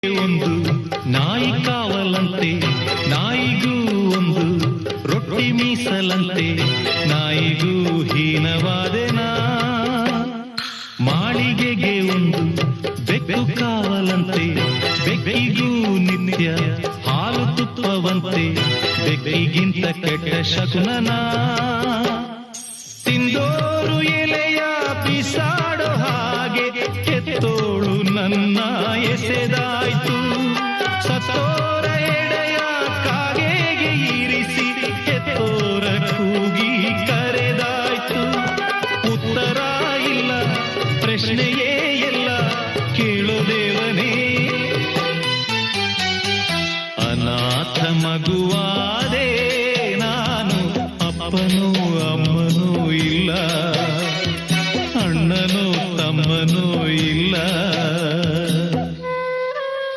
ಒಂದು ನಾಯಿ ಕಾವಲಂತೆ, ನಾಯಿಗೂ ಒಂದು ರೊಟ್ಟಿ ಮೀಸಲಂತೆ, ನಾಯಿಗೂ ಹೀನವಾದೆನಾ. ಮಾಳಿಗೆಗೆ ಒಂದು ಬೆಕ್ಕು ಕಾವಲಂತೆ, ಬೆಕ್ಕಿಗೂ ನಿತ್ಯ ಹಾಲು ತುಪ್ಪವಂತೆ, ಬೆಕ್ಕಿಗಿಂತ ಕೆಟ್ಟ ಶಕುನನಾ. ತಿಂದೋರು ಎಲೆಯ ಬಿಸಾಡೋ ಹಾಗೆ ಕೆತ್ತೋಳು ನನ್ನ ಎಸೆದಾಯ್ತು. ಸತ್ತೋರ ಎಡೆಯ ಕಾಗೆಗೆ ಇರಿಸಿ ಕೆತ್ತೋರ ಕೂಗಿ ಕರೆದಾಯ್ತು. ಉತ್ತರ ಇಲ್ಲ, ಪ್ರಶ್ನೆಯೇ ಎಲ್ಲ, ಕೇಳೋ ದೇವನೇ. ಅನಾಥ ಮಗುವಾದೆ ನಾನು, ಅಪ್ಪನೂ ಅಮ್ಮನೂ ಇಲ್ಲ.